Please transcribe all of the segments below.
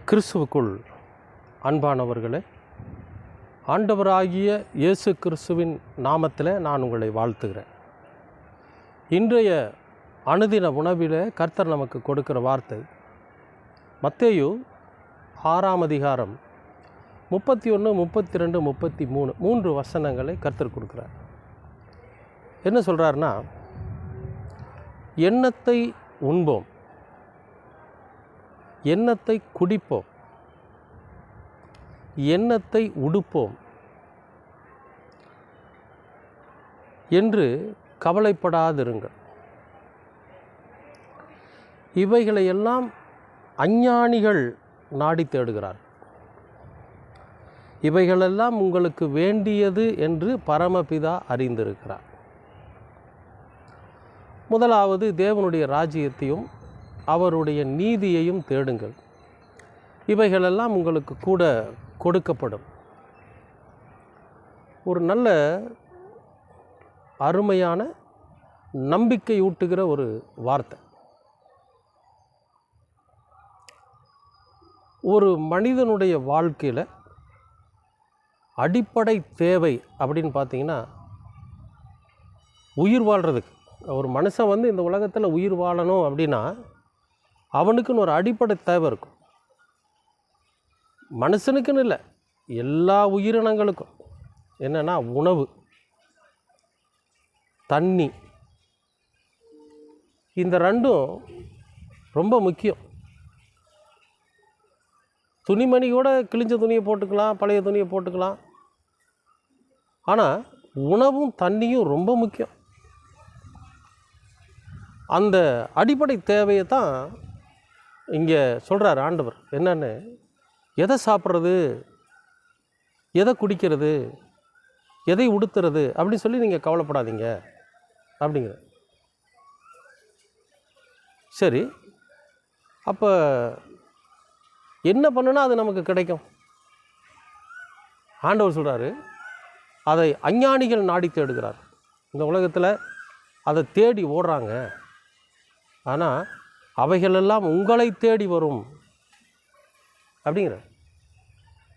கிறிஸ்துவுக்குள் அன்பானவர்களே, ஆண்டவராகிய இயேசு கிறிஸ்துவின் நாமத்தில் நான் உங்களை வாழ்த்துகிறேன். இன்றைய அனுதின உணவிலே கர்த்தர் நமக்கு கொடுக்கிற வார்த்தை மத்தேயு 6ஆம் அதிகாரம் 31, 32, 33 3 வசனங்களை கர்த்தர் கொடுக்குறார். என்ன சொல்கிறாருன்னா, எண்ணத்தை உண்போம், எண்ணத்தை குடிப்போம், எண்ணத்தை உடுப்போம் என்று கவலைப்படாதிருங்கள். இவைகளையெல்லாம் அஞ்ஞானிகள் நாடி தேடுகிறார். இவைகளெல்லாம் உங்களுக்கு வேண்டியது என்று பரமபிதா அறிந்திருக்கிறார். முதலாவது தேவனுடைய ராஜ்யத்தையும் அவருடைய நீதியையும் தேடுங்கள், இவைகளெல்லாம் உங்களுக்கு கூட கொடுக்கப்படும். ஒரு நல்ல அருமையான நம்பிக்கை ஊட்டுகிற ஒரு வார்த்தை. ஒரு மனிதனுடைய வாழ்க்கையில் அடிப்படை தேவை அப்படின்னு பார்த்தீங்கன்னா, உயிர் வாழ்கிறதுக்கு ஒரு மனுஷன் இந்த உலகத்தில் உயிர் வாழணும் அப்படின்னா அவனுக்குன்னு ஒரு அடிப்படை தேவை இருக்கும். மனுஷனுக்குன்னு இல்லை, எல்லா உயிரினங்களுக்கும் என்னென்னா உணவு, தண்ணி, இந்த ரெண்டும் ரொம்ப முக்கியம். துணிமணி கூட கிழிஞ்ச துணியை போட்டுக்கலாம், பழைய துணியை போட்டுக்கலாம். ஆனால் உணவும் தண்ணியும் ரொம்ப முக்கியம். அந்த அடிப்படை தேவையை தான் இங்கே சொல்கிறார் ஆண்டவர். என்னன்னு, எதை சாப்பிட்றது, எதை குடிக்கிறது, எதை உடுத்துறது அப்படின்னு சொல்லி நீங்கள் கவலைப்படாதீங்க அப்படிங்கிற. சரி, அப்போ என்ன பண்ணுனா அது நமக்கு கிடைக்கும்? ஆண்டவர் சொல்கிறாரு, அதை அஞ்ஞானிகள் நாடி தேடுகிறார். இந்த உலகத்தில் அதை தேடி ஓடுறாங்க, ஆனால் அவைகளெல்லாம் உங்களை தேடி வரும் அப்படிங்கிற.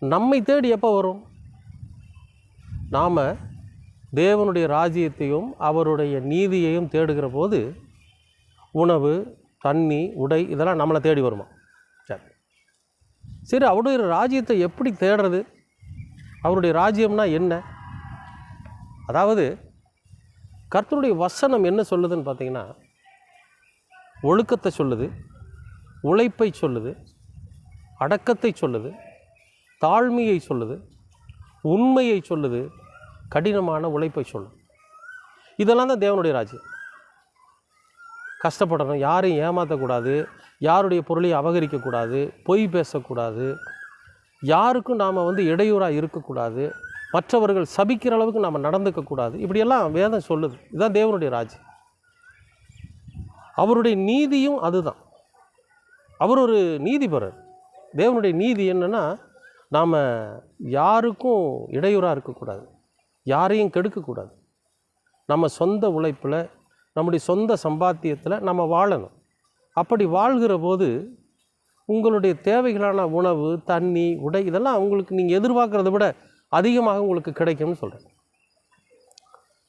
நம்மை தேடி எப்போ வரும்? நாம் தேவனுடைய ராஜ்யத்தையும் அவருடைய நீதியையும் தேடுகிற போது உணவு, தண்ணி, உடை இதெல்லாம் நம்மளை தேடி வருமா? சரி, அவருடைய ராஜ்யத்தை எப்படி தேடுறது? அவருடைய ராஜ்யம்னா என்ன? அதாவது கர்த்தருடைய வசனம் என்ன சொல்லுதுன்னு பார்த்தீங்கன்னா, ஒழுக்கத்தை சொல்லுது, உழைப்பை சொல்லுது, அடக்கத்தை சொல்லுது, தாழ்மையை சொல்லுது, உண்மையை சொல்லுது, கடினமான உழைப்பை சொல்லுது. இதெல்லாம் தான் தேவனுடைய ராஜ்யம். கஷ்டப்படணும், யாரையும் ஏமாற்றக்கூடாது, யாருடைய பொருளையும் அபகரிக்கக்கூடாது, பொய் பேசக்கூடாது, யாருக்கும் நாம் இடையூறாக இருக்கக்கூடாது, மற்றவர்கள் சபிக்கிற அளவுக்கு நாம் நடந்துக்கக்கூடாது. இப்படியெல்லாம் வேதம் சொல்லுது. இதுதான் தேவனுடைய ராஜ்யம். அவருடைய நீதியும் அதுதான். அவர் ஒரு நீதிபரர். தேவனுடைய நீதி என்னென்னா, நாம் யாருக்கும் இடையூறாக இருக்கக்கூடாது, யாரையும் கெடுக்கக்கூடாது. நம்ம சொந்த உழைப்பில், நம்முடைய சொந்த சம்பாத்தியத்தில் நம்ம வாழணும். அப்படி வாழ்கிற போது உங்களுடைய தேவைகளான உணவு, தண்ணி, உடை இதெல்லாம் உங்களுக்கு நீங்கள் எதிர்பார்க்குறத விட அதிகமாக உங்களுக்கு கிடைக்கும்னு சொல்கிறேன்.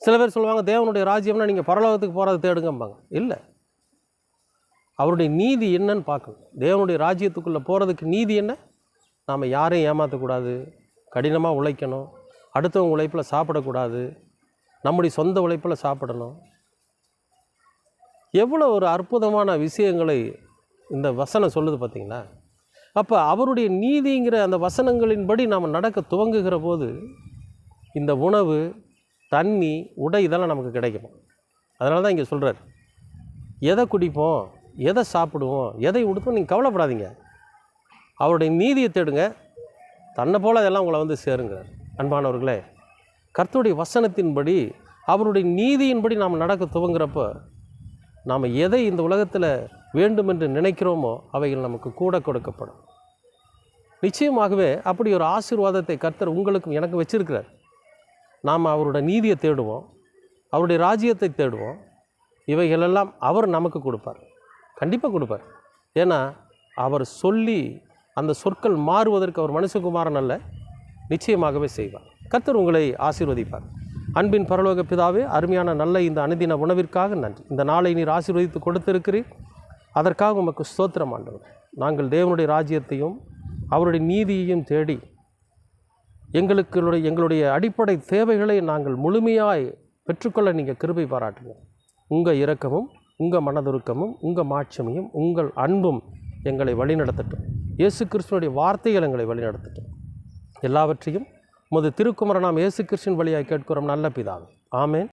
சில பேர் சொல்லுவாங்க, தேவனுடைய ராஜ்யம்னா நீங்கள் பரலோகத்துக்கு போகிறது தேடுங்கம்பாங்க. இல்லை, அவருடைய நீதி என்னன்னு பார்க்கணும். தேவனுடைய ராஜ்யத்துக்குள்ளே போகிறதுக்கு நீதி என்ன? நாம் யாரையும் ஏமாற்றக்கூடாது, கடினமாக உழைக்கணும், அடுத்தவங்க உழைப்பில் சாப்பிடக்கூடாது, நம்முடைய சொந்த உழைப்பில் சாப்பிடணும். எவ்வளோ ஒரு அற்புதமான விஷயங்களை இந்த வசனம் சொல்லுது பார்த்தீங்களா? அப்போ அவருடைய நீதிங்கிற அந்த வசனங்களின்படி நாம் நடக்க துவங்குகிற போது இந்த உணவு, தண்ணி, உடை இதெல்லாம் நமக்கு கிடைக்கும். அதனால தான் இங்கே சொல்கிறார், எதை குடிப்போம், எதை சாப்பிடுவோம், எதை உடுப்போம் நீங்கள் கவலைப்படாதீங்க, அவருடைய நீதியை தேடுங்க, தன்னை போல் அதெல்லாம் உங்களை சேருங்கிறார். அன்பானவர்களே, கர்த்தருடைய வசனத்தின்படி, அவருடைய நீதியின்படி நாம் நடக்க துவங்குறப்போ நாம் எதை இந்த உலகத்தில் வேண்டுமென்று நினைக்கிறோமோ அவைகள் நமக்கு கூட கொடுக்கப்படும். நிச்சயமாகவே அப்படி ஒரு ஆசீர்வாதத்தை கர்த்தர் உங்களுக்கும் எனக்கு வச்சிருக்கிறார். நாம் அவருடைய நீதியை தேடுவோம், அவருடைய ராஜ்யத்தை தேடுவோம், இவைகளெல்லாம் அவர் நமக்கு கொடுப்பார், கண்டிப்பாக கொடுப்பார். ஏன்னா அவர் சொல்லி அந்த சொற்கள் மாறுவதற்கு அவர் மனுஷகுமாரன் அல்ல, நிச்சயமாகவே செய்வார். கர்த்தர் உங்களை ஆசீர்வதிப்பார். அன்பின் பரலோக பிதாவே, அருமையான நல்ல இந்த அனுதின உணவிற்காக நன்றி. இந்த நாளை நீர் ஆசீர்வதித்து கொடுத்திருக்கிறீர், அதற்காக உமக்கு ஸ்தோத்திரம் ஆண்டவர். நாங்கள் தேவனுடைய ராஜ்யத்தையும் அவருடைய நீதியையும் தேடி எங்களுடைய அடிப்படை தேவைகளை நாங்கள் முழுமையாய் பெற்றுக்கொள்ள நீங்கள் கிருபை பாராட்டுங்க. உங்கள் இரக்கமும் உங்கள் மனதுருக்கமும் உங்கள் மாட்சிமையும் உங்கள் அன்பும் எங்களை வழிநடத்தட்டும். இயேசு கிறிஸ்துவனுடைய வார்த்தைகள் எங்களை வழிநடத்தட்டும். எல்லாவற்றையும் உமது திருக்குமாரனாம் இயேசு கிறிஸ்துவின் வழியாய் கேட்கிறோம் நல்ல பிதாவே. ஆமென்.